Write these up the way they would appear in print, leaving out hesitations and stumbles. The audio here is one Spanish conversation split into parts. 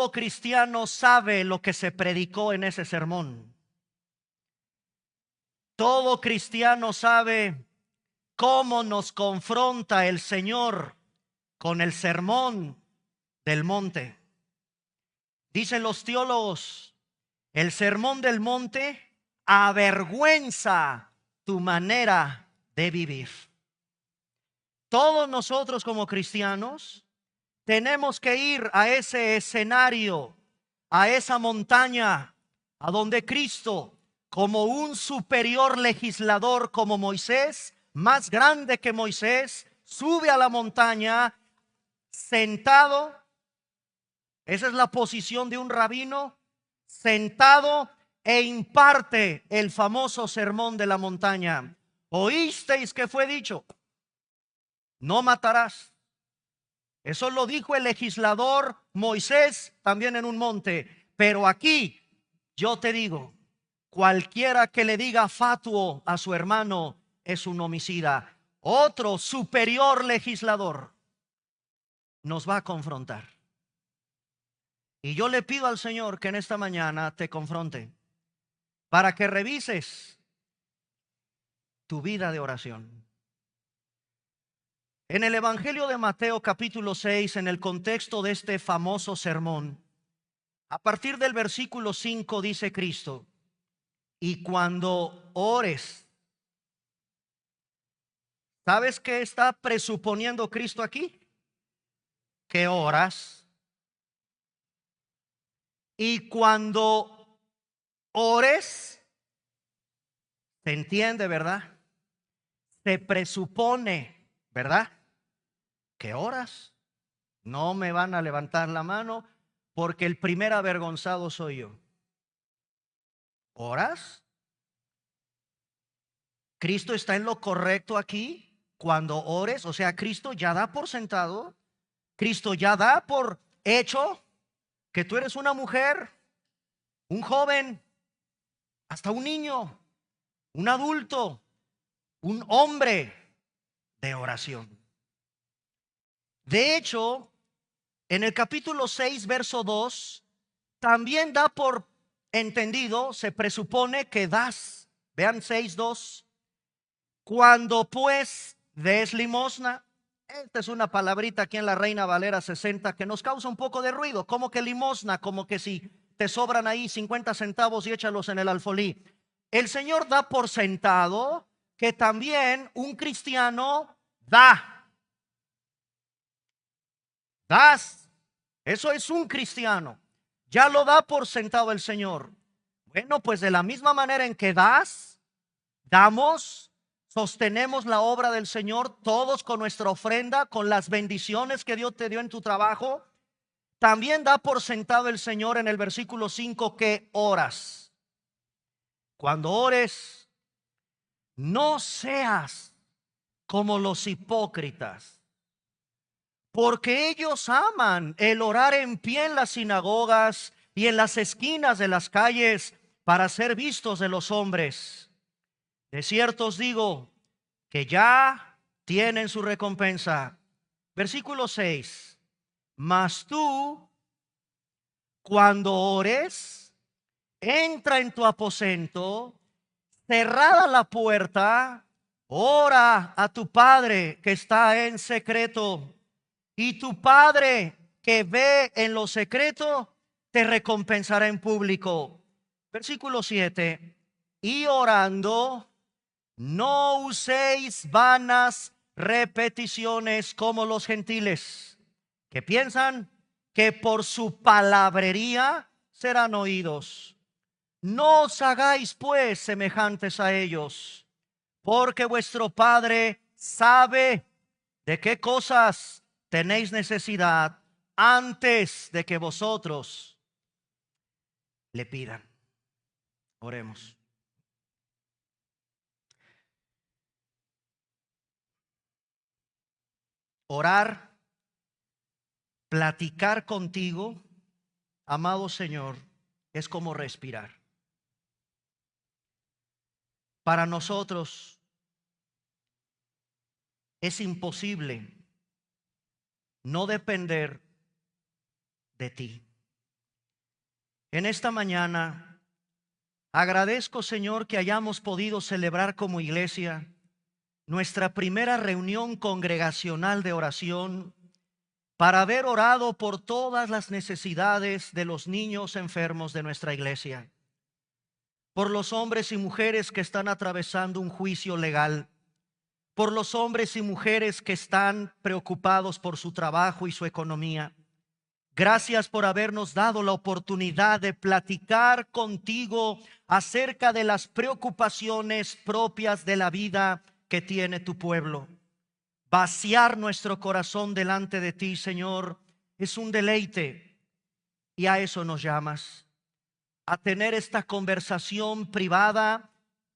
todo cristiano sabe lo que se predicó en ese sermón. Todo cristiano sabe cómo nos confronta el Señor con el sermón del monte. Dicen los teólogos, el sermón del monte avergüenza tu manera de vivir. Todos nosotros como cristianos tenemos que ir a ese escenario, a esa montaña, a donde Cristo, como un superior legislador como Moisés, más grande que Moisés, sube a la montaña sentado. Esa es la posición de un rabino, sentado, e imparte el famoso sermón de la montaña. Oísteis que fue dicho, no matarás. Eso lo dijo el legislador Moisés también en un monte. Pero aquí yo te digo, cualquiera que le diga fatuo a su hermano es un homicida. Otro superior legislador nos va a confrontar. Y yo le pido al Señor que en esta mañana te confronte para que revises tu vida de oración. En el Evangelio de Mateo capítulo 6, en el contexto de este famoso sermón, a partir del versículo 5 dice Cristo, y cuando ores, ¿sabes qué está presuponiendo Cristo aquí? Que oras. Y cuando ores, se entiende, ¿verdad? Se presupone, ¿verdad? Que oras. No me van a levantar la mano porque el primer avergonzado soy yo. ¿Oras? Cristo está en lo correcto aquí. Cuando ores, o sea, Cristo ya da por sentado, Cristo ya da por hecho que tú eres una mujer, un joven, hasta un niño, un adulto, un hombre de oración. De hecho, en el capítulo 6, verso 2, también da por entendido, se presupone que das. Vean 6:2. Cuando pues des limosna. Esta es una palabrita aquí en la Reina Valera 60 que nos causa un poco de ruido. Como que limosna, como que si te sobran ahí 50 centavos y échalos en el alfolí. El Señor da por sentado que también un cristiano da. Das. Eso es un cristiano. Ya lo da por sentado el Señor. Bueno, pues de la misma manera en que das, damos, sostenemos la obra del Señor, todos con nuestra ofrenda, con las bendiciones que Dios te dio en tu trabajo. También da por sentado el Señor en el versículo 5 que oras. Cuando ores, no seas como los hipócritas, porque ellos aman el orar en pie en las sinagogas y en las esquinas de las calles para ser vistos de los hombres. De cierto os digo que ya tienen su recompensa. Versículo 6. Mas tú, cuando ores, entra en tu aposento, cerrada la puerta, ora a tu Padre que está en secreto, y tu Padre que ve en lo secreto te recompensará en público. Versículo 7. Y orando, no uséis vanas repeticiones como los gentiles, que piensan que por su palabrería serán oídos. No os hagáis pues semejantes a ellos, porque vuestro Padre sabe de qué cosas tenéis necesidad antes de que vosotros le pidan. Oremos. Orar, platicar contigo, amado Señor, es como respirar. Para nosotros es imposible no depender de ti. En esta mañana agradezco, Señor, que hayamos podido celebrar como iglesia nuestra primera reunión congregacional de oración para haber orado por todas las necesidades de los niños enfermos de nuestra iglesia, por los hombres y mujeres que están atravesando un juicio legal, por los hombres y mujeres que están preocupados por su trabajo y su economía. Gracias por habernos dado la oportunidad de platicar contigo acerca de las preocupaciones propias de la vida que tiene tu pueblo. Vaciar nuestro corazón delante de ti, Señor, es un deleite, y a eso nos llamas, a tener esta conversación privada,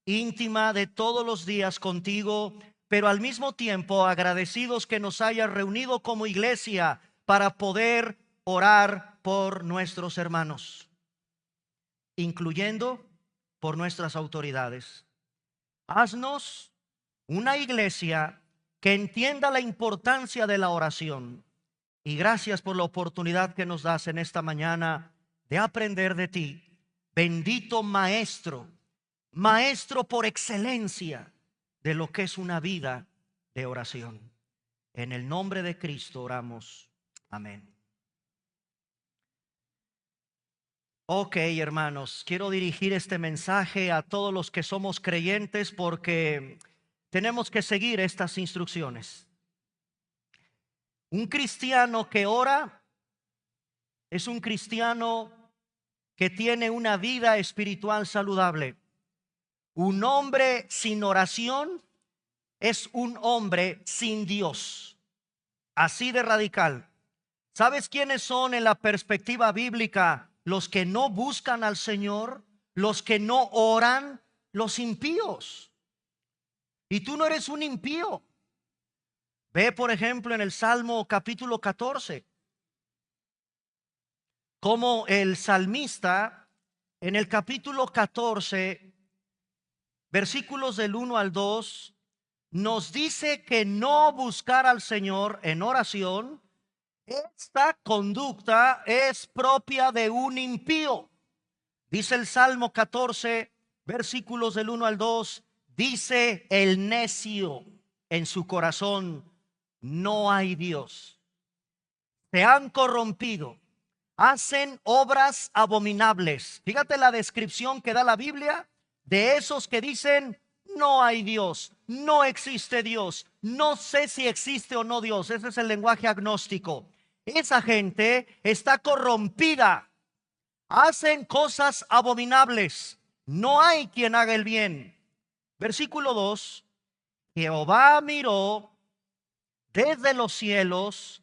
íntima de todos los días contigo, pero al mismo tiempo agradecidos que nos hayas reunido como iglesia para poder orar por nuestros hermanos, incluyendo por nuestras autoridades. Haznos una iglesia que entienda la importancia de la oración. Y gracias por la oportunidad que nos das en esta mañana de aprender de ti. Bendito Maestro, Maestro por excelencia de lo que es una vida de oración. En el nombre de Cristo oramos. Amén. Ok, hermanos, quiero dirigir este mensaje a todos los que somos creyentes porque tenemos que seguir estas instrucciones. Un cristiano que ora es un cristiano que tiene una vida espiritual saludable. Un hombre sin oración es un hombre sin Dios. Así de radical. ¿Sabes quiénes son en la perspectiva bíblica los que no buscan al Señor? Los que no oran, los impíos. Y tú no eres un impío. Ve, por ejemplo, en el Salmo capítulo 14, como el salmista en el capítulo 14, versículos del 1 al 2, nos dice que no buscar al Señor en oración, esta conducta es propia de un impío. Dice el Salmo 14, versículos del 1 al 2, dice el necio en su corazón: no hay Dios. Se han corrompido, hacen obras abominables. Fíjate la descripción que da la Biblia de esos que dicen: no hay Dios, no existe Dios, no sé si existe o no Dios. Ese es el lenguaje agnóstico. Esa gente está corrompida, hacen cosas abominables, no hay quien haga el bien. Versículo 2, Jehová miró desde los cielos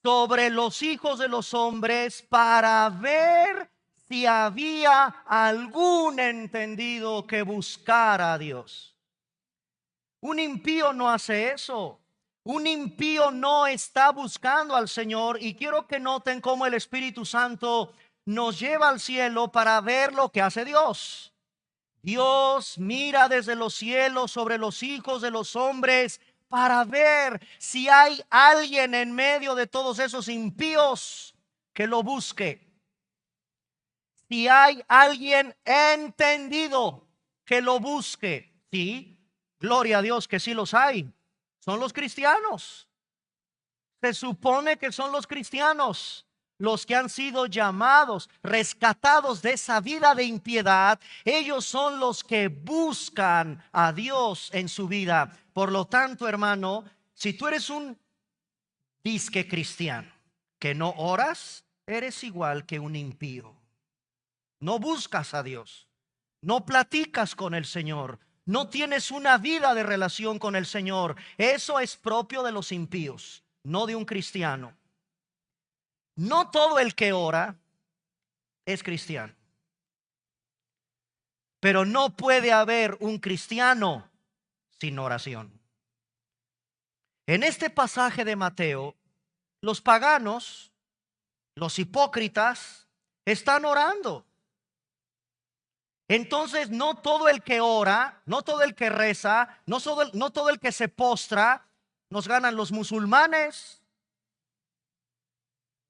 sobre los hijos de los hombres para ver si había algún entendido que buscara a Dios. Un impío no hace eso. Un impío no está buscando al Señor, y quiero que noten cómo el Espíritu Santo nos lleva al cielo para ver lo que hace Dios. Dios mira desde los cielos sobre los hijos de los hombres para ver si hay alguien en medio de todos esos impíos que lo busque. Si hay alguien entendido que lo busque. Sí, gloria a Dios que sí los hay. Son los cristianos. Se supone que son los cristianos los que han sido llamados, rescatados de esa vida de impiedad. Ellos son los que buscan a Dios en su vida. Por lo tanto, hermano, si tú eres un disque cristiano que no oras, eres igual que un impío. No buscas a Dios, no platicas con el Señor, no tienes una vida de relación con el Señor. Eso es propio de los impíos, no de un cristiano. No todo el que ora es cristiano, pero no puede haber un cristiano sin oración. En este pasaje de Mateo, los paganos, los hipócritas, están orando. Entonces, no todo el que ora, no todo el que reza, no todo el que se postra, nos ganan los musulmanes,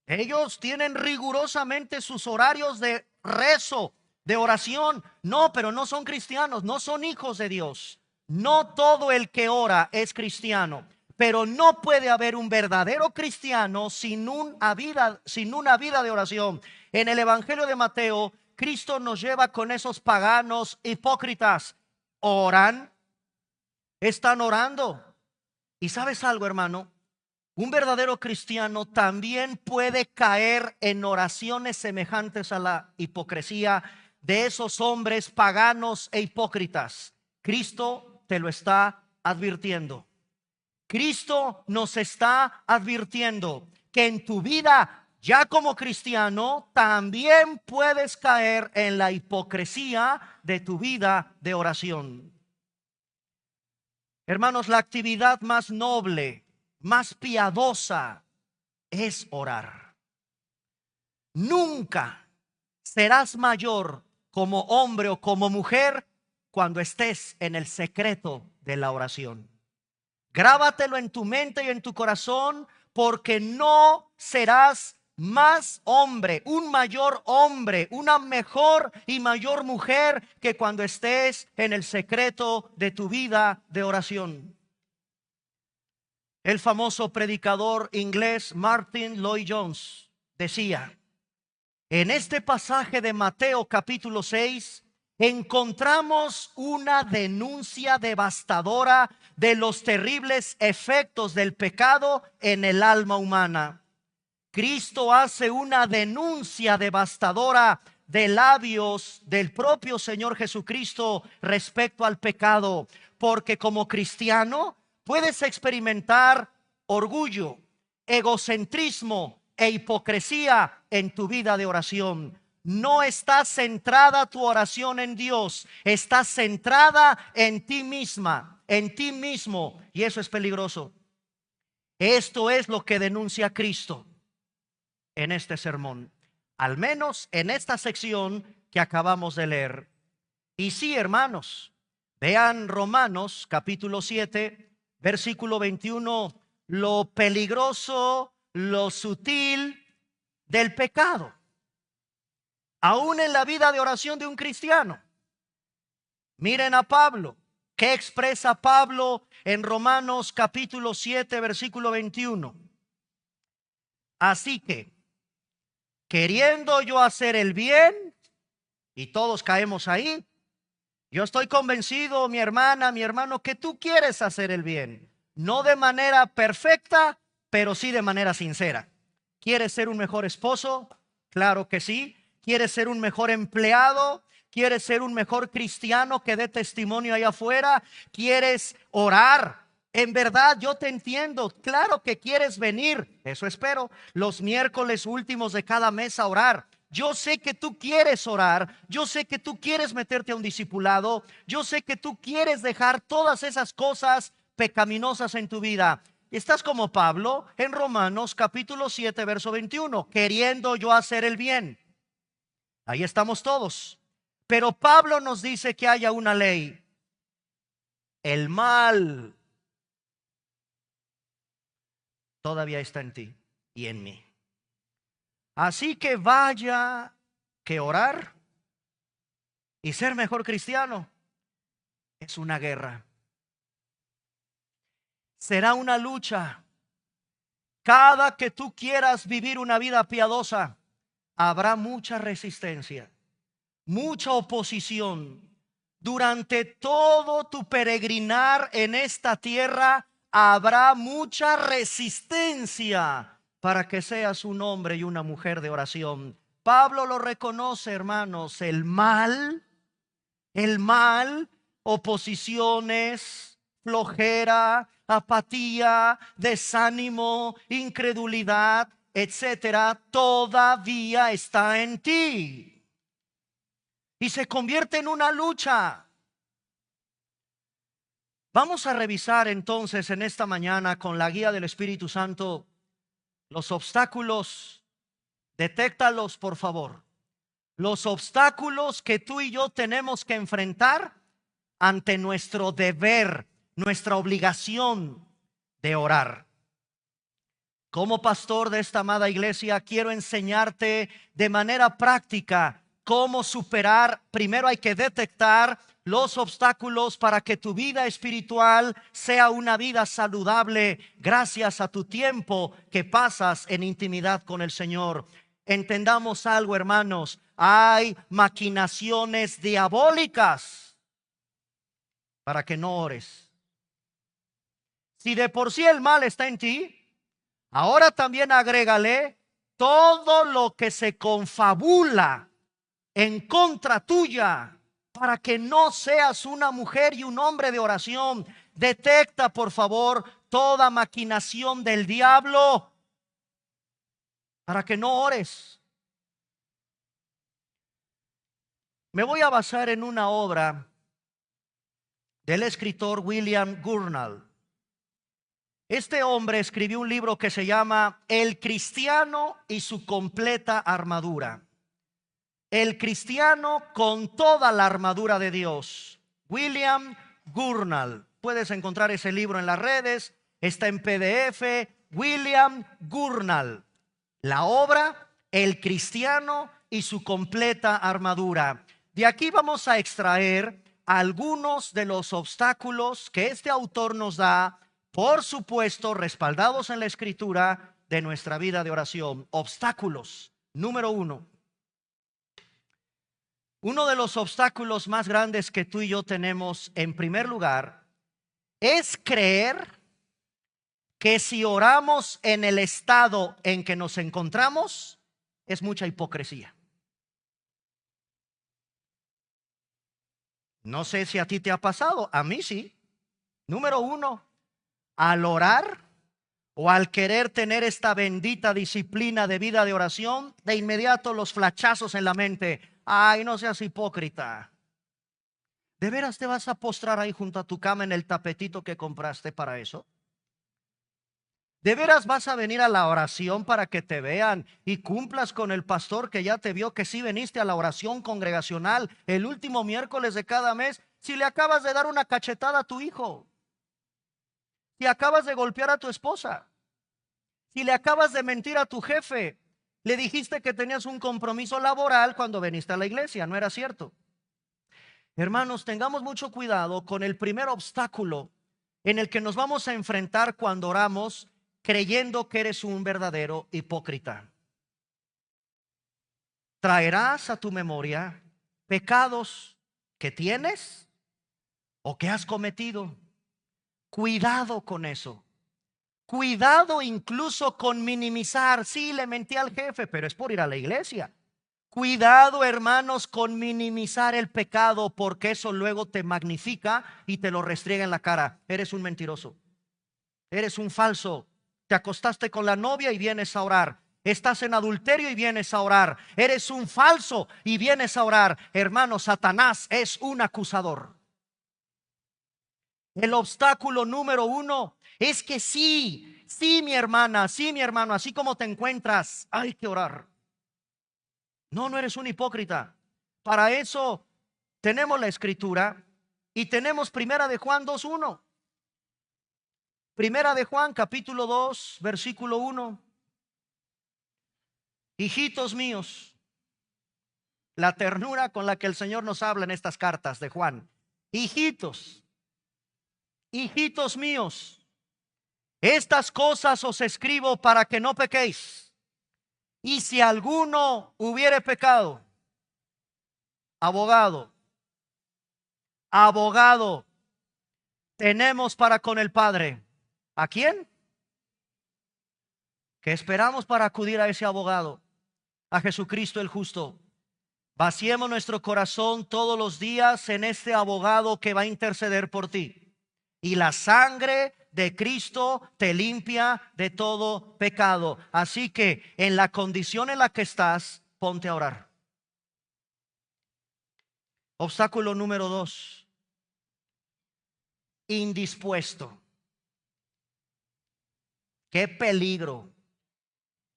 Ellos tienen rigurosamente sus horarios de rezo, de oración. No, pero no son cristianos, no son hijos de Dios. No todo el que ora es cristiano, pero no puede haber un verdadero cristiano sin una vida de oración. En el Evangelio de Mateo, Cristo nos lleva con esos paganos hipócritas. Oran, están orando. ¿Y sabes algo, hermano? Un verdadero cristiano también puede caer en oraciones semejantes a la hipocresía de esos hombres paganos e hipócritas. Cristo te lo está advirtiendo. Cristo nos está advirtiendo que en tu vida, ya como cristiano, también puedes caer en la hipocresía de tu vida de oración. Hermanos, la actividad más noble, más piadosa es orar. Nunca serás mayor como hombre o como mujer cuando estés en el secreto de la oración. Grábatelo en tu mente y en tu corazón, porque no serás más hombre, un mayor hombre, una mejor y mayor mujer que cuando estés en el secreto de tu vida de oración. El famoso predicador inglés Martin Lloyd-Jones decía: en este pasaje de Mateo capítulo 6 encontramos una denuncia devastadora de los terribles efectos del pecado en el alma humana. Cristo hace una denuncia devastadora de labios del propio Señor Jesucristo respecto al pecado, porque como cristiano puedes experimentar orgullo, egocentrismo e hipocresía en tu vida de oración. No está centrada tu oración en Dios, está centrada en ti misma, en ti mismo, y eso es peligroso. Esto es lo que denuncia Cristo en este sermón, al menos en esta sección que acabamos de leer. Y sí, hermanos, vean Romanos capítulo 7, versículo 21, lo peligroso, lo sutil del pecado, aún en la vida de oración de un cristiano. Miren a Pablo. ¿Qué expresa Pablo en Romanos capítulo 7, versículo 21? Así que, queriendo yo hacer el bien, y todos caemos ahí, yo estoy convencido, mi hermana, mi hermano, que tú quieres hacer el bien, no de manera perfecta, pero sí de manera sincera. ¿Quieres ser un mejor esposo? Claro que sí. ¿Quieres ser un mejor empleado? ¿Quieres ser un mejor cristiano que dé testimonio allá afuera? ¿Quieres orar? En verdad, yo te entiendo. Claro que quieres venir, eso espero, los miércoles últimos de cada mes a orar. Yo sé que tú quieres orar, yo sé que tú quieres meterte a un discipulado, yo sé que tú quieres dejar todas esas cosas pecaminosas en tu vida. Estás como Pablo en Romanos capítulo 7, verso 21, queriendo yo hacer el bien. Ahí estamos todos. Pero Pablo nos dice que haya una ley. El mal todavía está en ti y en mí. Así que vaya que orar y ser mejor cristiano es una guerra. Será una lucha. Cada que tú quieras vivir una vida piadosa, habrá mucha resistencia, mucha oposición. Durante todo tu peregrinar en esta tierra, habrá mucha resistencia para que seas un hombre y una mujer de oración. Pablo lo reconoce, hermanos, el mal, oposiciones, flojera, apatía, desánimo, incredulidad, etcétera, todavía está en ti. Y se convierte en una lucha. Vamos a revisar entonces en esta mañana con la guía del Espíritu Santo los obstáculos. Detéctalos, por favor. Los obstáculos que tú y yo tenemos que enfrentar ante nuestro deber, nuestra obligación de orar. Como pastor de esta amada iglesia, quiero enseñarte de manera práctica cómo superar. Primero hay que detectar los obstáculos para que tu vida espiritual sea una vida saludable gracias a tu tiempo que pasas en intimidad con el Señor. Entendamos algo, hermanos, hay maquinaciones diabólicas para que no ores. Si de por sí el mal está en ti, ahora también agrégale todo lo que se confabula en contra tuya para que no seas una mujer y un hombre de oración. Detecta, por favor, toda maquinación del diablo para que no ores. Me voy a basar en una obra del escritor William Gurnall. Este hombre escribió un libro que se llama El cristiano y su completa armadura. El cristiano con toda la armadura de Dios. William Gurnall. Puedes encontrar ese libro en las redes. Está en PDF. William Gurnall. La obra, El cristiano y su completa armadura. De aquí vamos a extraer algunos de los obstáculos que este autor nos da, por supuesto, respaldados en la escritura de nuestra vida de oración. Obstáculos. Número 1. Uno de los obstáculos más grandes que tú y yo tenemos, en primer lugar, es creer que si oramos en el estado en que nos encontramos, es mucha hipocresía. No sé si a ti te ha pasado, a mí sí. Número 1, al orar o al querer tener esta bendita disciplina de vida de oración, de inmediato los flachazos en la mente. Ay, no seas hipócrita. ¿De veras te vas a postrar ahí junto a tu cama en el tapetito que compraste para eso? ¿De veras vas a venir a la oración para que te vean y cumplas con el pastor que ya te vio que sí veniste a la oración congregacional el último miércoles de cada mes? Si le acabas de dar una cachetada a tu hijo, si acabas de golpear a tu esposa, si le acabas de mentir a tu jefe, le dijiste que tenías un compromiso laboral cuando viniste a la iglesia, ¿no era cierto? Hermanos, tengamos mucho cuidado con el primer obstáculo en el que nos vamos a enfrentar cuando oramos, creyendo que eres un verdadero hipócrita. Traerás a tu memoria pecados que tienes o que has cometido. Cuidado con eso. Cuidado incluso con minimizar. Sí, le mentí al jefe, pero es por ir a la iglesia. Cuidado, hermanos, con minimizar el pecado, porque eso luego te magnifica y te lo restriega en la cara. Eres un mentiroso. Eres un falso. Te acostaste con la novia y vienes a orar. Estás en adulterio y vienes a orar. Eres un falso y vienes a orar. Hermano, Satanás es un acusador. El obstáculo número 1 es que sí, mi hermana, sí, mi hermano, así como te encuentras, hay que orar. No, no eres un hipócrita. Para eso tenemos la escritura y tenemos Primera de Juan 2:1. Primera de Juan capítulo 2 versículo 1. Hijitos míos, la ternura con la que el Señor nos habla en estas cartas de Juan. Hijitos, hijitos míos, estas cosas os escribo para que no pequéis. Y si alguno hubiere pecado, abogado, abogado tenemos para con el Padre. ¿A quién? ¿Qué esperamos para acudir a ese abogado? A Jesucristo el justo. Vaciemos nuestro corazón todos los días en este abogado que va a interceder por ti. Y la sangre de Cristo te limpia de todo pecado. Así que en la condición en la que estás, ponte a orar. Obstáculo número 2. Indispuesto. Qué peligro.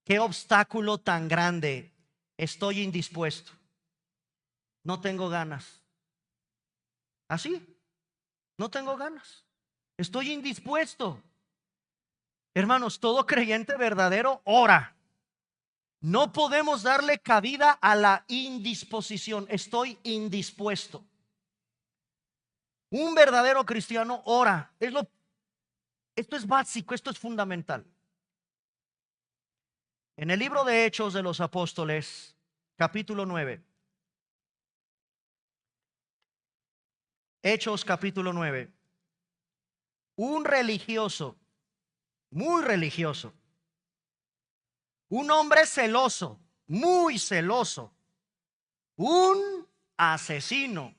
Qué obstáculo tan grande. Estoy indispuesto. No tengo ganas. ¿Así? No tengo ganas. Estoy indispuesto. Hermanos, todo creyente verdadero ora. No podemos darle cabida a la indisposición. Estoy indispuesto. Un verdadero cristiano ora. Esto es básico, esto es fundamental. En el libro de Hechos de los Apóstoles, capítulo 9. Hechos capítulo 9. Un religioso, muy religioso, un hombre celoso, muy celoso, un asesino,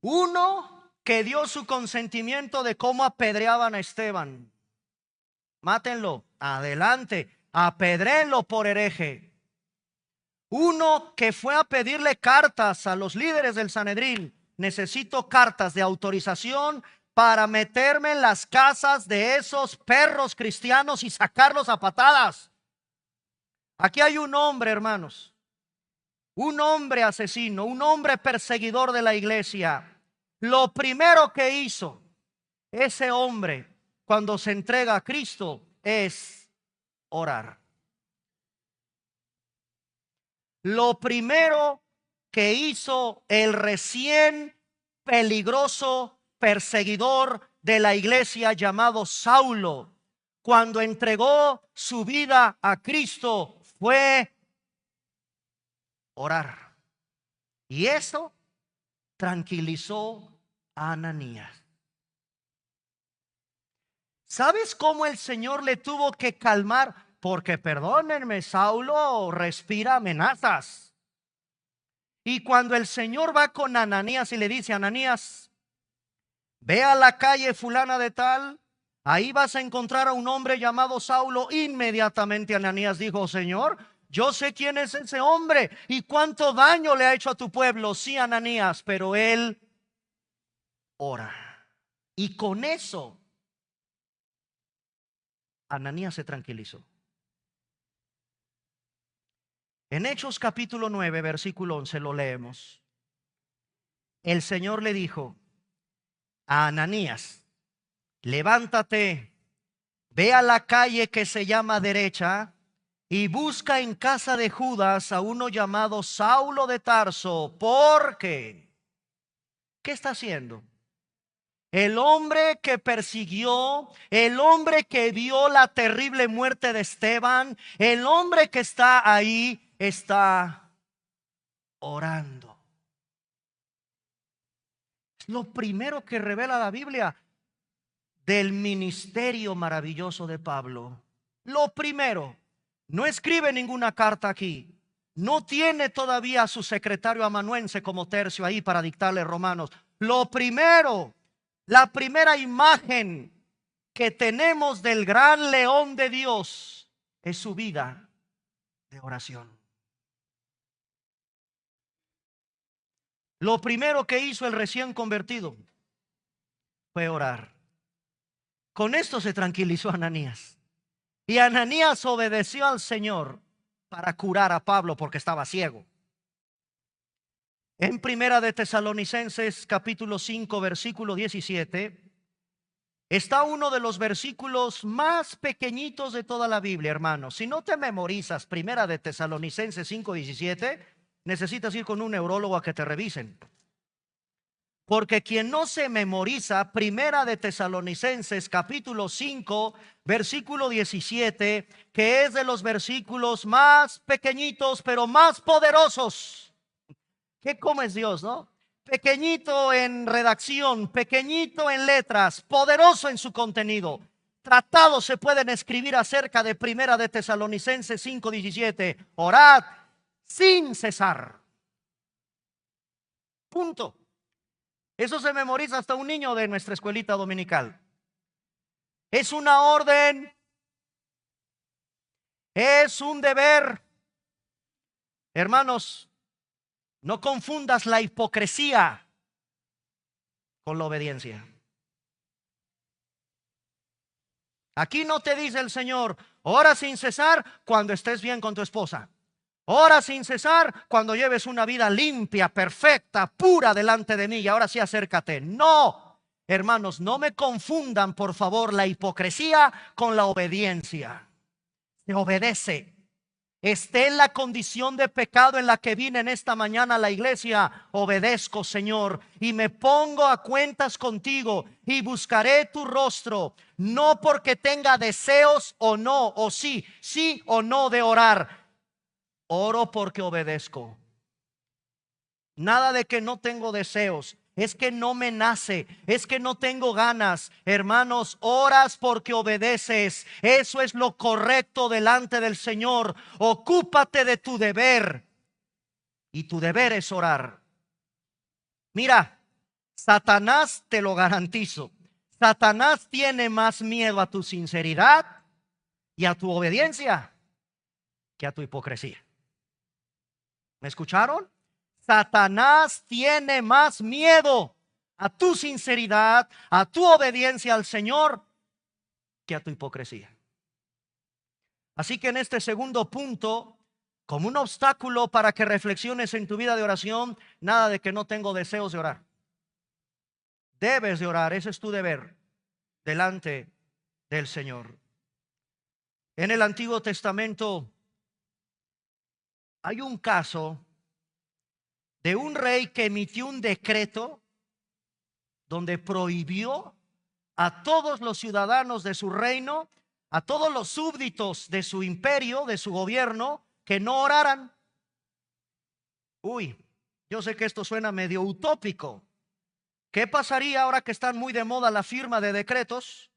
uno que dio su consentimiento de cómo apedreaban a Esteban. Mátenlo, adelante, apedréenlo por hereje. Uno que fue a pedirle cartas a los líderes del Sanedrín. Necesito cartas de autorización para meterme en las casas de esos perros cristianos y sacarlos a patadas. Aquí hay un hombre, hermanos, un hombre asesino, un hombre perseguidor de la iglesia. Lo primero que hizo ese hombre cuando se entrega a Cristo es orar. Lo primero que hizo el recién peligroso perseguidor de la iglesia llamado Saulo, cuando entregó su vida a Cristo, fue orar. Y eso tranquilizó a Ananías. ¿Sabes cómo el Señor le tuvo que calmar? Porque perdónenme, Saulo respira amenazas. Y cuando el Señor va con Ananías y le dice: Ananías, ve a la calle fulana de tal, ahí vas a encontrar a un hombre llamado Saulo. Inmediatamente Ananías dijo: Señor, yo sé quién es ese hombre y cuánto daño le ha hecho a tu pueblo. Sí, Ananías, pero él ora. Y con eso Ananías se tranquilizó. En Hechos capítulo 9, versículo 11 lo leemos. El Señor le dijo a Ananías: levántate, ve a la calle que se llama Derecha y busca en casa de Judas a uno llamado Saulo de Tarso, porque ¿qué está haciendo? El hombre que persiguió, el hombre que vio la terrible muerte de Esteban, el hombre que está ahí está orando. Es lo primero que revela la Biblia del ministerio maravilloso de Pablo. Lo primero, no escribe ninguna carta aquí. No tiene todavía a su secretario amanuense como tercio ahí para dictarle Romanos. Lo primero, la primera imagen que tenemos del gran león de Dios es su vida de oración. Lo primero que hizo el recién convertido fue orar. Con esto se tranquilizó Ananías. Y Ananías obedeció al Señor para curar a Pablo porque estaba ciego. En Primera de Tesalonicenses capítulo 5 versículo 17 está uno de los versículos más pequeñitos de toda la Biblia, hermanos. Si no te memorizas Primera de Tesalonicenses 5:17, necesitas ir con un neurólogo a que te revisen. Porque quien no se memoriza Primera de Tesalonicenses capítulo 5 versículo 17, que es de los versículos más pequeñitos pero más poderosos. ¿Qué como es Dios, no? Pequeñito en redacción, pequeñito en letras, poderoso en su contenido. Tratados se pueden escribir acerca de Primera de Tesalonicenses 5:17. Orad sin cesar. Punto. Eso se memoriza hasta un niño de nuestra escuelita dominical. Es una orden, es un deber. Hermanos, no confundas la hipocresía con la obediencia. Aquí no te dice el Señor: ora sin cesar cuando estés bien con tu esposa. Ora sin cesar cuando lleves una vida limpia, perfecta, pura delante de mí, y ahora sí acércate. No, Hermanos, no me confundan, por favor, la hipocresía con la obediencia. Se obedece. Esté en la condición de pecado en la que vine en esta mañana a la iglesia, obedezco, Señor, y me pongo a cuentas contigo y buscaré tu rostro, no porque tenga deseos o no, o sí, sí o no de orar. Oro porque obedezco. Nada de que no tengo deseos. Es que no me nace, es que no tengo ganas. Hermanos, oras porque obedeces. Eso es lo correcto delante del Señor. Ocúpate de tu deber. Y tu deber es orar. Mira, Satanás, te lo garantizo, Satanás tiene más miedo a tu sinceridad y a tu obediencia que a tu hipocresía. ¿Me escucharon? Satanás tiene más miedo a tu sinceridad, a tu obediencia al Señor, que a tu hipocresía. Así que en este segundo punto, como un obstáculo para que reflexiones en tu vida de oración, nada de que no tengo deseos de orar. Debes de orar, ese es tu deber delante del Señor. En el Antiguo Testamento hay un caso de un rey que emitió un decreto donde prohibió a todos los ciudadanos de su reino, a todos los súbditos de su imperio, de su gobierno, que no oraran. Uy, yo sé que esto suena medio utópico. ¿Qué pasaría ahora que están muy de moda la firma de decretos?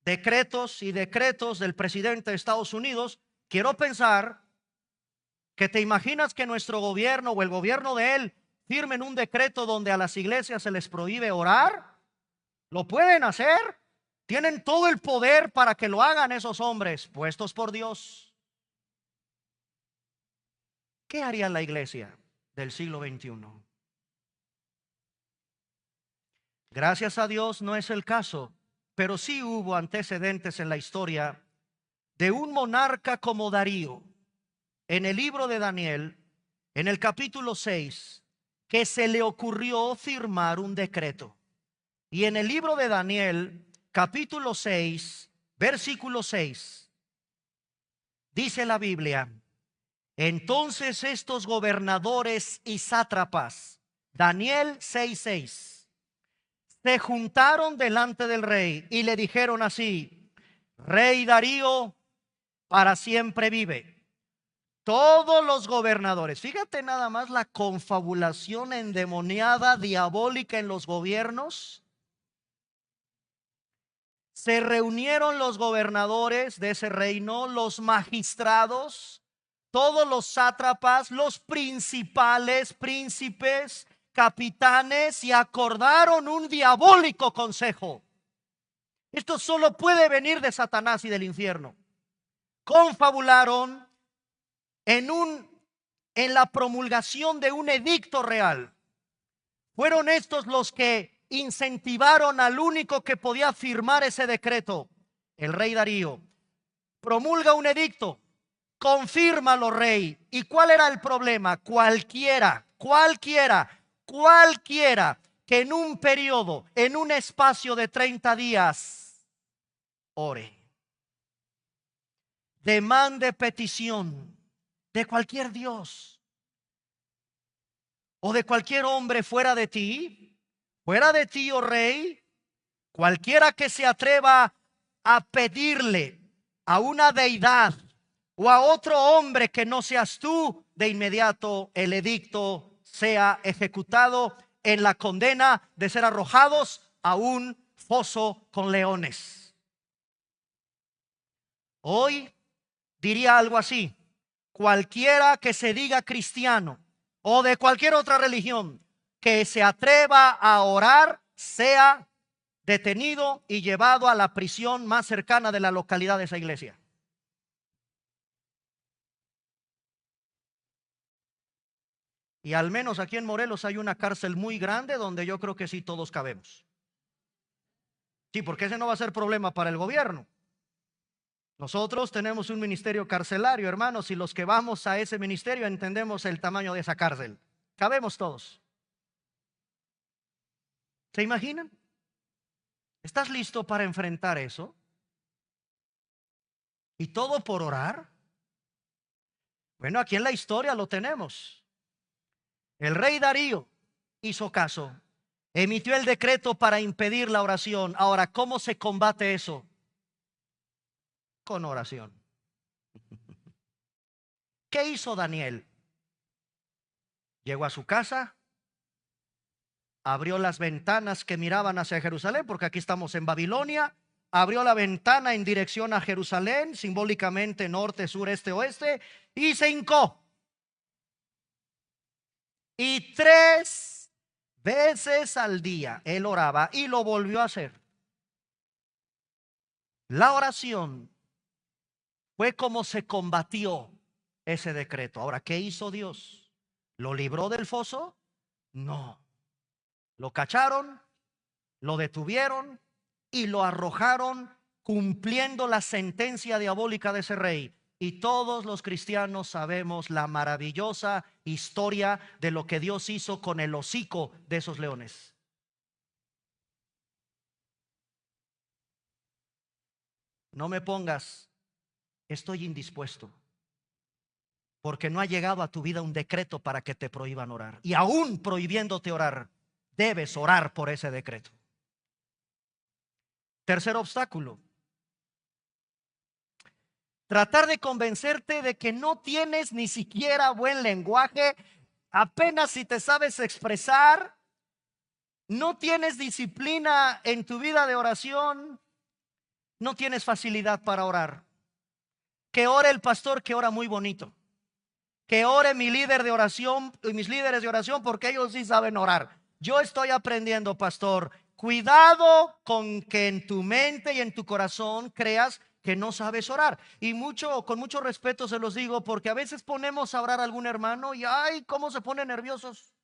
Decretos y decretos del presidente de Estados Unidos. Quiero pensar que te imaginas que nuestro gobierno o el gobierno de él firmen un decreto donde a las iglesias se les prohíbe orar. ¿Lo pueden hacer? Tienen todo el poder para que lo hagan esos hombres puestos por Dios. ¿Qué haría la iglesia del siglo XXI? Gracias a Dios no es el caso, pero sí hubo antecedentes en la historia de un monarca como Darío. En el libro de Daniel, en el capítulo 6, que se le ocurrió firmar un decreto. Y en el libro de Daniel, capítulo 6, versículo 6, dice la Biblia: entonces estos gobernadores y sátrapas, Daniel 6:6, se juntaron delante del rey y le dijeron así: Rey Darío, para siempre vive. Todos los gobernadores, fíjate nada más la confabulación endemoniada, diabólica en los gobiernos. Se reunieron los gobernadores de ese reino, los magistrados, todos los sátrapas, los principales, príncipes, capitanes, y acordaron un diabólico consejo. Esto solo puede venir de Satanás y del infierno. Confabularon en la promulgación de un edicto real. Fueron estos los que incentivaron al único que podía firmar ese decreto, el rey Darío. Promulga un edicto, confírmalo, rey. ¿Y cuál era el problema? Cualquiera que en un periodo, en un espacio de 30 días, ore, demande petición de cualquier Dios o de cualquier hombre fuera de ti, oh rey, cualquiera que se atreva a pedirle a una deidad o a otro hombre que no seas tú, de inmediato el edicto sea ejecutado en la condena de ser arrojados a un foso con leones. Hoy diría algo así: cualquiera que se diga cristiano o de cualquier otra religión que se atreva a orar, sea detenido y llevado a la prisión más cercana de la localidad de esa iglesia. Y al menos aquí en Morelos hay una cárcel muy grande donde yo creo que sí todos cabemos. Sí, porque ese no va a ser problema para el gobierno. Nosotros tenemos un ministerio carcelario, hermanos, y los que vamos a ese ministerio entendemos el tamaño de esa cárcel. Cabemos todos. ¿Se imaginan? ¿Estás listo para enfrentar eso? ¿Y todo por orar? Bueno, aquí en la historia lo tenemos. El rey Darío hizo caso, emitió el decreto para impedir la oración. Ahora, ¿cómo se combate eso? Con oración. ¿Qué hizo Daniel? Llegó a su casa, abrió las ventanas que miraban hacia Jerusalén, porque aquí estamos en Babilonia. Abrió la ventana en dirección a Jerusalén, simbólicamente norte, sur, este, oeste, y se hincó. Y 3 veces al día él oraba y lo volvió a hacer. La oración fue como se combatió ese decreto. Ahora, ¿qué hizo Dios? ¿Lo libró del foso? No. Lo cacharon, lo detuvieron y lo arrojaron cumpliendo la sentencia diabólica de ese rey. Y todos los cristianos sabemos la maravillosa historia de lo que Dios hizo con el hocico de esos leones. No me pongas, estoy indispuesto, porque no ha llegado a tu vida un decreto para que te prohíban orar. Y aún prohibiéndote orar, debes orar por ese decreto. Tercer obstáculo: tratar de convencerte de que no tienes ni siquiera buen lenguaje, apenas si te sabes expresar, no tienes disciplina en tu vida de oración, no tienes facilidad para orar. Que ore el pastor, que ora muy bonito. Que ore mi líder de oración y mis líderes de oración, porque ellos sí saben orar. Yo estoy aprendiendo, pastor. Cuidado con que en tu mente y en tu corazón creas que no sabes orar. Y con mucho respeto se los digo, porque a veces ponemos a orar a algún hermano y ay, cómo se ponen nerviosos.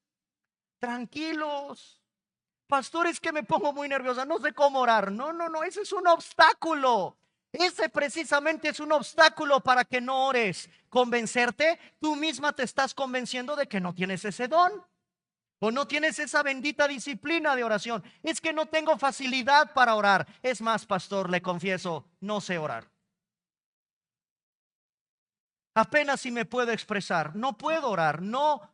Tranquilos. Pastor, es que me pongo muy nerviosa, no sé cómo orar. No, no, no, ese es un obstáculo. Ese precisamente es un obstáculo para que no ores. Convencerte, tú misma te estás convenciendo de que no tienes ese don o no tienes esa bendita disciplina de oración. Es que no tengo facilidad para orar. Es más, pastor, le confieso, no sé orar. Apenas si me puedo expresar, no puedo orar, no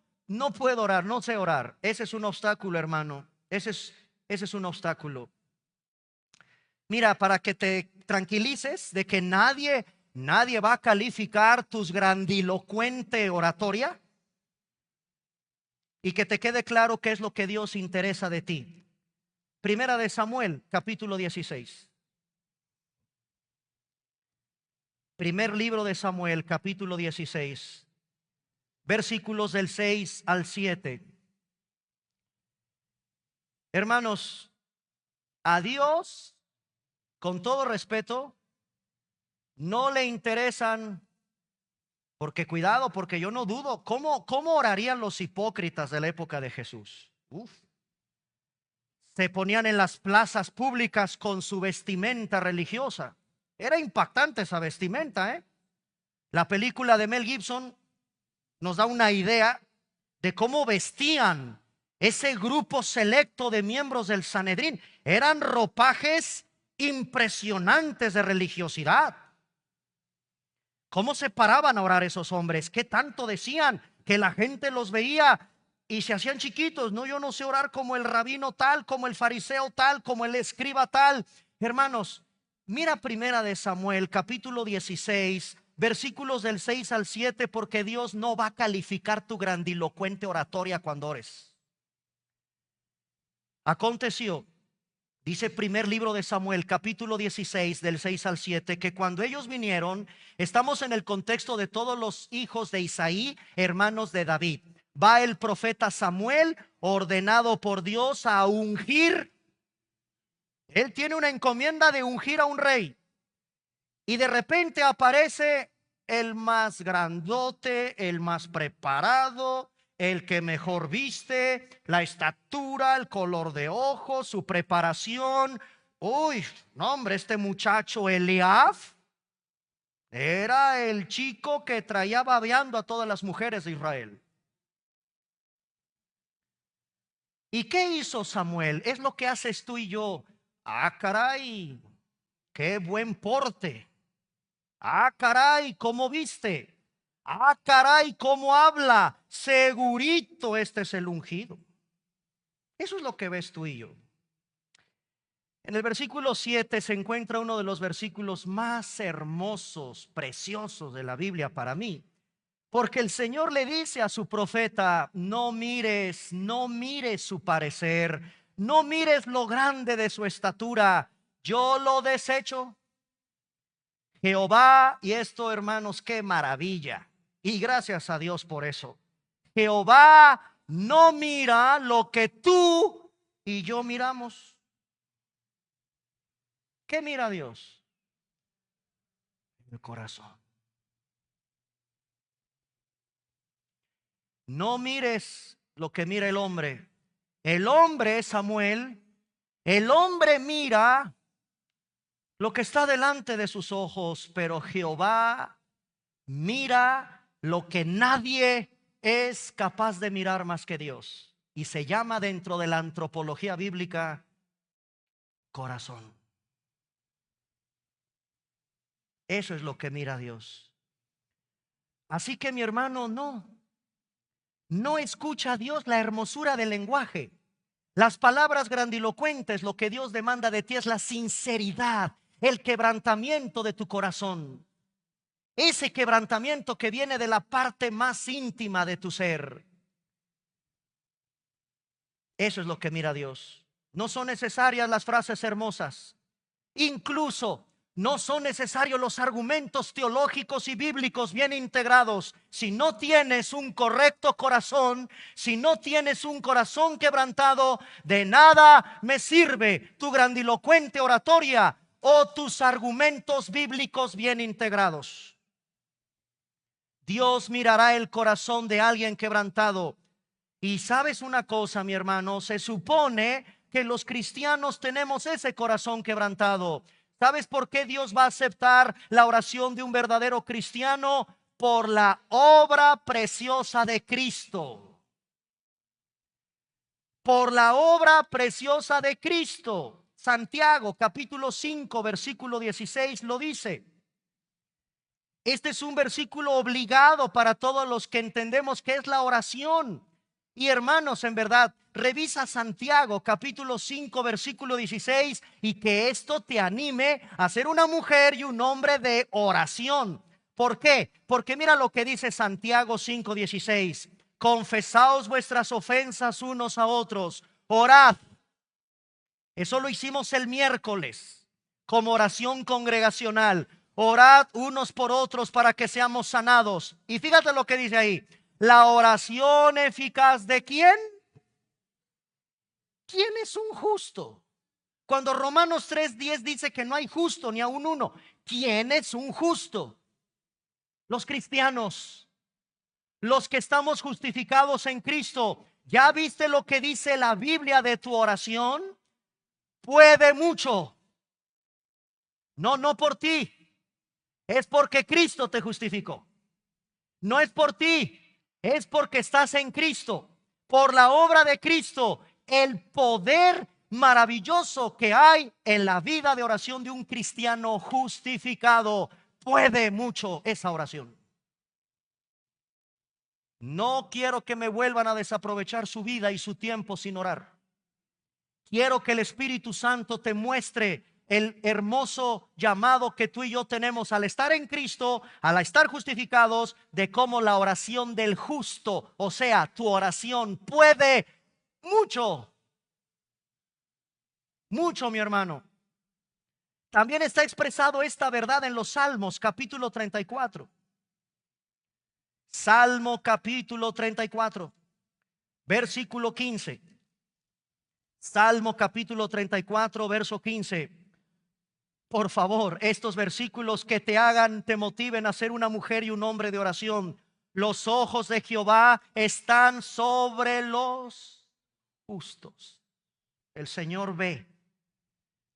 puedo orar, no sé orar. Ese es un obstáculo, hermano. Ese es un obstáculo. Mira, para que te tranquilices de que nadie va a calificar tus grandilocuente oratoria, y que te quede claro qué es lo que Dios interesa de ti. Primera de Samuel, capítulo 16. Primer libro de Samuel, capítulo 16, versículos del 6 al 7. Hermanos, a Dios, con todo respeto, no le interesan. Porque cuidado, porque yo no dudo, ¿cómo orarían los hipócritas de la época de Jesús? Uf. Se ponían en las plazas públicas con su vestimenta religiosa. Era impactante esa vestimenta, ¿eh? La película de Mel Gibson nos da una idea de cómo vestían ese grupo selecto de miembros del Sanedrín. Eran ropajes impresionantes de religiosidad. ¿Cómo se paraban a orar esos hombres? ¿Qué tanto decían? Que la gente los veía y se hacían chiquitos. No, yo no sé orar como el rabino tal, como el fariseo tal, como el escriba tal. Hermanos, mira primera de Samuel, capítulo 16, versículos del 6 al 7, porque Dios no va a calificar tu grandilocuente oratoria cuando ores. Aconteció, dice primer libro de Samuel, capítulo 16, del 6 al 7, que cuando ellos vinieron, estamos en el contexto de todos los hijos de Isaí, hermanos de David. Va el profeta Samuel, ordenado por Dios a ungir. Él tiene una encomienda de ungir a un rey. Y de repente aparece el más grandote, el más preparado, el que mejor viste, la estatura, el color de ojos, su preparación. Uy, no hombre, este muchacho Eliab era el chico que traía babeando a todas las mujeres de Israel. ¿Y qué hizo Samuel? Es lo que haces tú y yo. Ah, caray, qué buen porte. Ah, caray, cómo viste. Ah, caray, cómo habla. Segurito este es el ungido. Eso es lo que ves tú y yo. En el versículo 7 se encuentra uno de los versículos más hermosos, preciosos de la Biblia para mí. Porque el Señor le dice a su profeta: no mires, no mires su parecer, no mires lo grande de su estatura, yo lo desecho. Jehová, y esto, hermanos, qué maravilla, y gracias a Dios por eso. Jehová no mira lo que tú y yo miramos. ¿Qué mira Dios? El corazón. No mires lo que mira el hombre. El hombre, Samuel, el hombre mira lo que está delante de sus ojos, pero Jehová mira lo que nadie es capaz de mirar más que Dios. Y se llama dentro de la antropología bíblica corazón. Eso es lo que mira Dios. Así que mi hermano, no escucha a Dios la hermosura del lenguaje, las palabras grandilocuentes. Lo que Dios demanda de ti es la sinceridad, el quebrantamiento de tu corazón. Ese quebrantamiento que viene de la parte más íntima de tu ser. Eso es lo que mira Dios. No son necesarias las frases hermosas. Incluso no son necesarios los argumentos teológicos y bíblicos bien integrados. Si no tienes un correcto corazón, si no tienes un corazón quebrantado, de nada me sirve tu grandilocuente oratoria o tus argumentos bíblicos bien integrados. Dios mirará el corazón de alguien quebrantado. Y sabes una cosa, mi hermano, se supone que los cristianos tenemos ese corazón quebrantado. ¿Sabes por qué Dios va a aceptar la oración de un verdadero cristiano? Por la obra preciosa de Cristo. Por la obra preciosa de Cristo. Santiago capítulo 5 versículo 16 lo dice. Este es un versículo obligado para todos los que entendemos que es la oración. Y hermanos, en verdad, revisa Santiago capítulo 5 versículo 16 y que esto te anime a ser una mujer y un hombre de oración. ¿Por qué? Porque mira lo que dice Santiago 5:16. Confesaos vuestras ofensas unos a otros, orad. Eso lo hicimos el miércoles como oración congregacional. Orad unos por otros para que seamos sanados. Y fíjate lo que dice ahí. La oración eficaz ¿de quién? ¿Quién es un justo? Cuando Romanos 3:10 dice que no hay justo ni aun uno. ¿Quién es un justo? Los cristianos, los que estamos justificados en Cristo. ¿Ya viste lo que dice la Biblia de tu oración? Puede mucho. No por ti. Es porque Cristo te justificó. No es por ti, es porque estás en Cristo. Por la obra de Cristo, el poder maravilloso que hay en la vida de oración de un cristiano justificado. Puede mucho esa oración. No quiero que me vuelvan a desaprovechar su vida y su tiempo sin orar. Quiero que el Espíritu Santo te muestre el hermoso llamado que tú y yo tenemos al estar en Cristo, al estar justificados, de cómo la oración del justo, o sea, tu oración puede mucho, mucho, mi hermano. También está expresado esta verdad en los Salmos, capítulo 34. Salmo capítulo 34, versículo 15. Salmo capítulo 34, verso 15. Por favor, estos versículos que te hagan, te motiven a ser una mujer y un hombre de oración. Los ojos de Jehová están sobre los justos. El Señor ve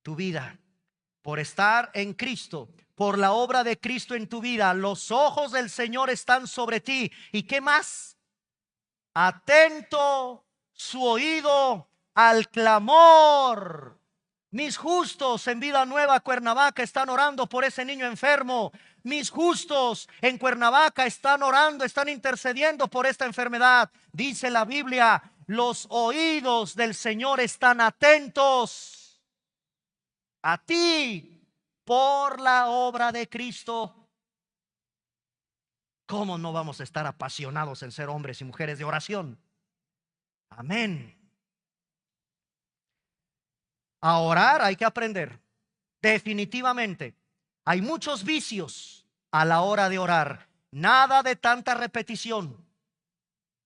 tu vida por estar en Cristo, por la obra de Cristo en tu vida. Los ojos del Señor están sobre ti. ¿Y qué más? Atento su oído al clamor. Mis justos en Vida Nueva Cuernavaca están orando por ese niño enfermo. Mis justos en Cuernavaca están orando, están intercediendo por esta enfermedad. Dice la Biblia, los oídos del Señor están atentos a ti por la obra de Cristo. ¿Cómo no vamos a estar apasionados en ser hombres y mujeres de oración? Amén. A orar hay que aprender. Definitivamente. Hay muchos vicios a la hora de orar. Nada de tanta repetición.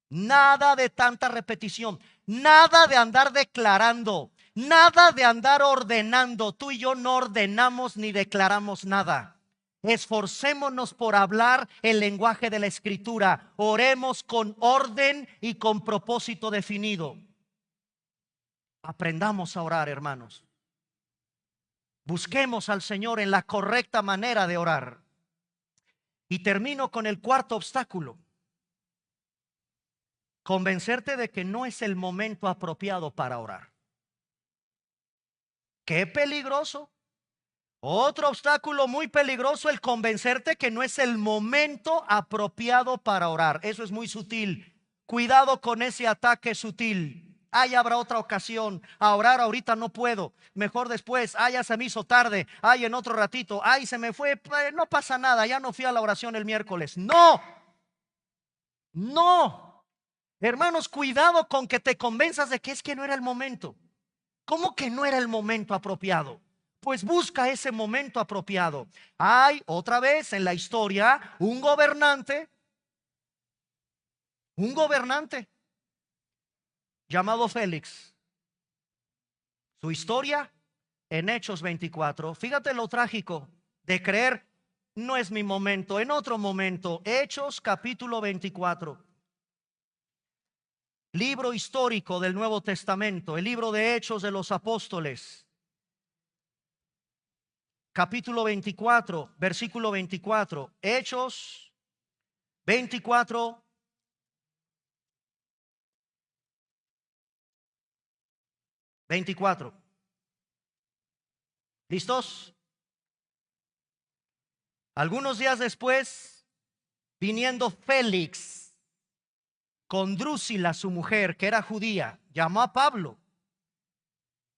Nada de tanta repetición. Nada de andar declarando. Nada de andar ordenando. Tú y yo no ordenamos ni declaramos nada. Esforcémonos por hablar el lenguaje de la Escritura. Oremos con orden y con propósito definido. Aprendamos a orar, hermanos. Busquemos al Señor en la correcta manera de orar. Y termino con el cuarto obstáculo. Convencerte de que no es el momento apropiado para orar. ¡Qué peligroso! Otro obstáculo muy peligroso, el convencerte que no es el momento apropiado para orar. Eso es muy sutil. Cuidado con ese ataque sutil. Ay, habrá otra ocasión. A orar ahorita no puedo. Mejor después. Ay, ya se me hizo tarde. Ay, en otro ratito. Ay, se me fue. No pasa nada. Ya no fui a la oración el miércoles. No. No. Hermanos, cuidado con que te convenzas de que es que no era el momento. ¿Cómo que no era el momento apropiado? Pues busca ese momento apropiado. Hay otra vez en la historia un gobernante llamado Félix. Su historia en Hechos 24. Fíjate lo trágico de creer, no es mi momento, en otro momento. Hechos capítulo 24. Libro histórico del Nuevo Testamento, el libro de Hechos de los Apóstoles. Capítulo 24, versículo 24. Hechos 24. ¿Listos? Algunos días después, viniendo Félix con Drusila, su mujer, que era judía, llamó a Pablo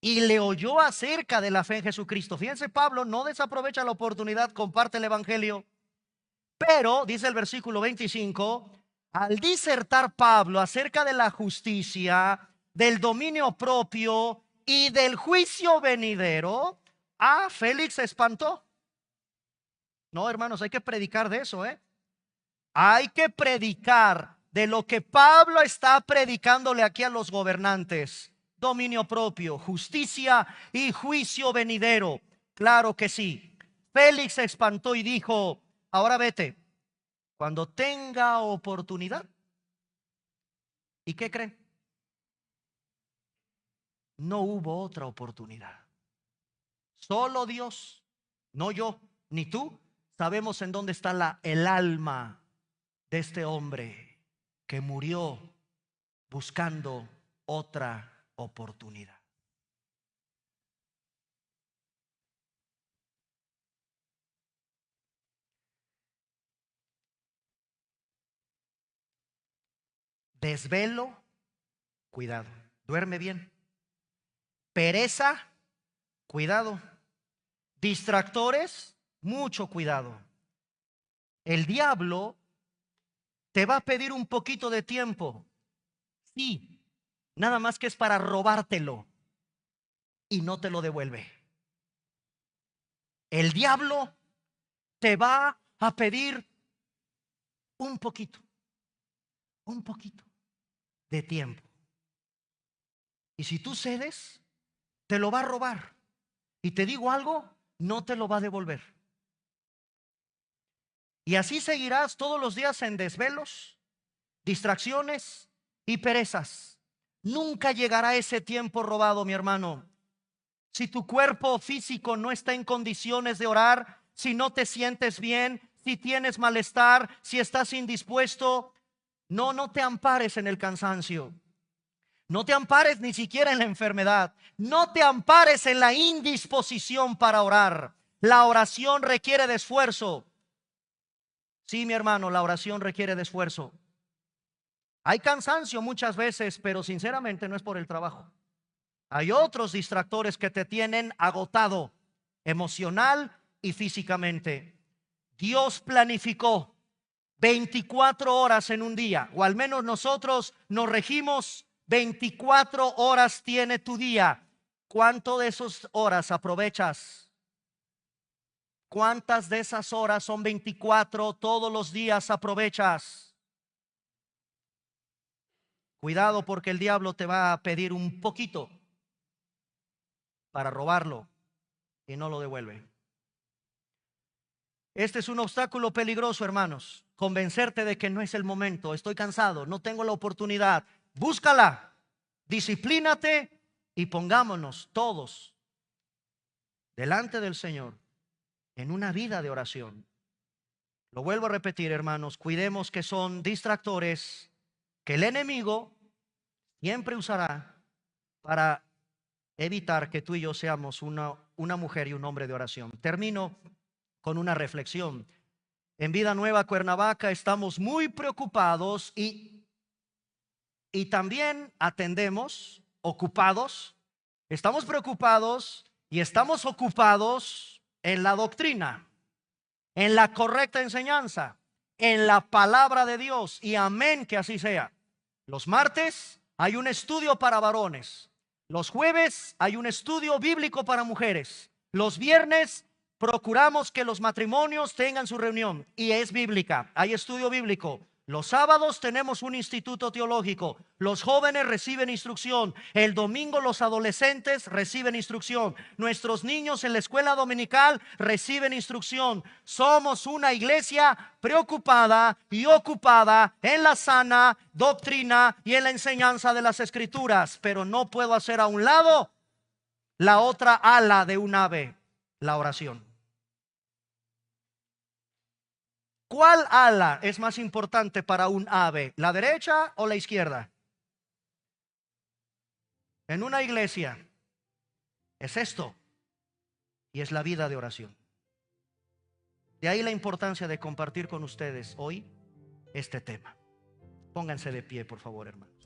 y le oyó acerca de la fe en Jesucristo. Fíjense, Pablo no desaprovecha la oportunidad, comparte el evangelio. Pero, dice el versículo 25, al disertar Pablo acerca de la justicia, del dominio propio y del juicio venidero, Félix se espantó. No, hermanos, hay que predicar de eso, Hay que predicar de lo que Pablo está predicándole aquí a los gobernantes. Dominio propio, justicia y juicio venidero. Claro que sí. Félix se espantó y dijo, ahora vete, cuando tenga oportunidad. ¿Y qué creen? No hubo otra oportunidad. Solo Dios, no yo, ni tú, sabemos en dónde está el alma de este hombre que murió buscando otra oportunidad. Desvelo, cuidado, duerme bien. Pereza, cuidado. Distractores, mucho cuidado. El diablo te va a pedir un poquito de tiempo. Sí, nada más que es para robártelo y no te lo devuelve. El diablo te va a pedir un poquito de tiempo. Y si tú cedes, te lo va a robar. Y te digo algo, no te lo va a devolver. Y así seguirás todos los días en desvelos, distracciones y perezas. Nunca llegará ese tiempo robado, mi hermano. Si tu cuerpo físico no está en condiciones de orar, si no te sientes bien, si tienes malestar, si estás indispuesto, no te ampares en el cansancio. No te ampares ni siquiera en la enfermedad. No te ampares en la indisposición para orar. La oración requiere de esfuerzo. Sí, mi hermano, la oración requiere de esfuerzo. Hay cansancio muchas veces, pero sinceramente no es por el trabajo. Hay otros distractores que te tienen agotado emocional y físicamente. Dios planificó 24 horas en un día, o al menos nosotros nos regimos 24 horas tiene tu día. ¿Cuánto de esas horas aprovechas? ¿Cuántas de esas horas son 24 todos los días aprovechas? Cuidado, porque el diablo te va a pedir un poquito para robarlo y no lo devuelve. Este es un obstáculo peligroso, hermanos. Convencerte de que no es el momento. Estoy cansado, no tengo la oportunidad. Búscala, disciplínate y pongámonos todos delante del Señor en una vida de oración. Lo vuelvo a repetir, hermanos, cuidemos que son distractores que el enemigo siempre usará para evitar que tú y yo seamos una mujer y un hombre de oración. Termino con una reflexión. En Vida Nueva Cuernavaca estamos muy preocupados y también atendemos, ocupados. Estamos preocupados y estamos ocupados en la doctrina, en la correcta enseñanza, en la palabra de Dios, y amén que así sea. Los martes hay un estudio para varones. Los jueves hay un estudio bíblico para mujeres. Los viernes procuramos que los matrimonios tengan su reunión y es bíblica, hay estudio bíblico. Los sábados tenemos un instituto teológico. Los jóvenes reciben instrucción. El domingo los adolescentes reciben instrucción. Nuestros niños en la escuela dominical reciben instrucción. Somos una iglesia preocupada y ocupada en la sana doctrina y en la enseñanza de las escrituras. Pero no puedo hacer a un lado la otra ala de un ave, la oración. ¿Cuál ala es más importante para un ave? ¿La derecha o la izquierda? En una iglesia es esto, y es la vida de oración. De ahí la importancia de compartir con ustedes hoy este tema. Pónganse de pie, por favor, hermanos.